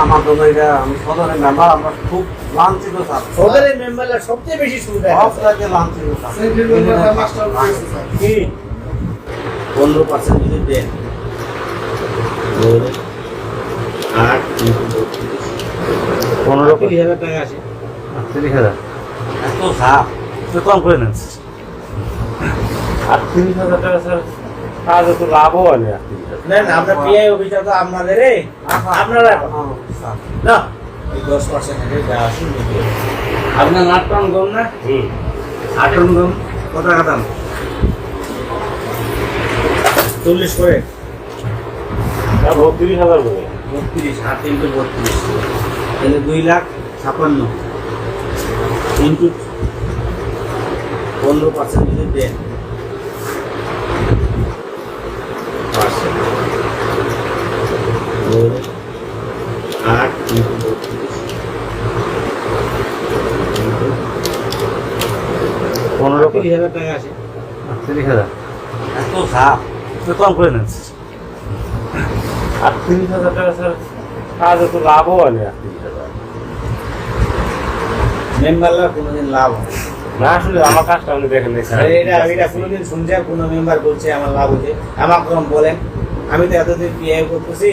আমার জন্য এটা আমি সদরের মেম্বার, আমরা খুব লাঞ্ছিত স্যার। সদরের মেম্বাররা সবচেয়ে বেশি সুবিধা সবটাকে লাঞ্ছিত স্যার। কি 15% যদি দেন 8 15,000 টাকা আসে। 30,000 এত স্যার একটু কম করে নেন। 30,000 টাকা স্যার, কাজ একটু লাভও হয় না। না না, আমরা পিআই অফিসার তো আপনাদের আপনারা স্যার না এই 10% এর যা আসুন নিতে আপনার 8 টন গম না 8 টন গম কত টাকা দাম 40 করে 32,000 করে 32 8 ইন্টু 32 তাহলে 2,56,000 ইন্টু 15% যদি দেন 8 ইন্টু 15,000 টাকা আসে। 30,000 এত স্যার একটু কম করে নেন। 30,000 টাকা স্যার, কাজ একটু লাভও হয় না। মেম্বাররা কোনোদিন লাভ হয় না, আসলে আমার কাজটা আপনি দেখেন নাই স্যার। এটা কোনোদিন শুনছি আর কোনো মেম্বার বলছে আমার লাভ হচ্ছে, আমার কম বলেন। আমি তো এতদিন পিআই করতেছি,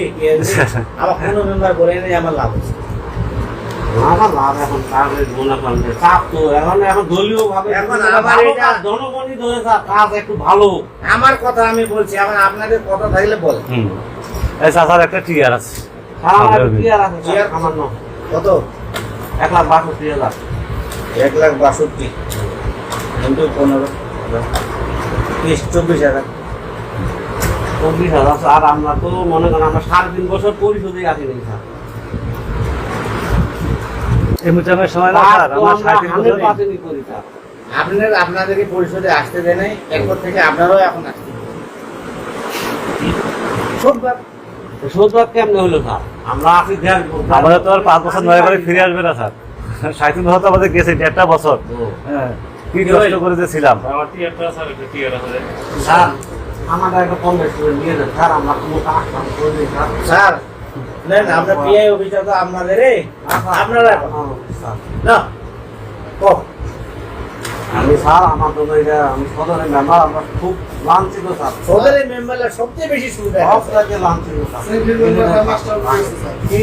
আমার কোনো মেম্বার বলে নাই আমার লাভ হচ্ছে। আমার লাভ এখন কাজের মনে করেন যে চাপ তো এখন দলীয় ভাবে এখন আমার এটা- জনগণই ধরে কাজ একটু ভালো। আমার কথা আমি বলছি, এখন আপনাদের কথা থাকলে বলেন। এই চাচার একটা টিয়ার আছে। আমার কি আর আছে চেয়ার সামান্য কত 1,62,000 1,62,000 ইন্টু 15 24,000 24,000 স্যার। আমরা তো মনে করেন আমরা 3.5 বছর পরিশোধে আছি নি স্যার। এই মুচামের সময় না স্যার, আমরা 37 বছর 100% করি স্যার। আপনাদেরকে পরিষদে আসতে দেয় নাই, এরপর থেকে আপনারাও এখন আসতে শোধবাদ শোধবাদ কেমনে হলো স্যার? আমরা আছি আমাদের তো আর 5 বছর নয় করে ফিরে আসবে না স্যার। 37 বছর তো আমাদের গেছে, 1.5 বছর। হ্যাঁ, কি কষ্ট করে যে ছিলাম। স্যার আমাদের একটা কম বেশি করে নিয়ে দেন স্যার, আমরা কোনো কাজ কাম করে দিই স্যার। স্যার নেন, আমরা পিআই অফিসার তো আপনাদের আপনারা স্যার না ও আমি স্যার আমার জন্য এটা আমি সদরের মেম্বার, আমরা খুব লাঞ্ছিত স্যার। সদরের মেম্বাররা সবচেয়ে বেশি সুবিধা সবটাকে লাঞ্ছিত স্যার। কি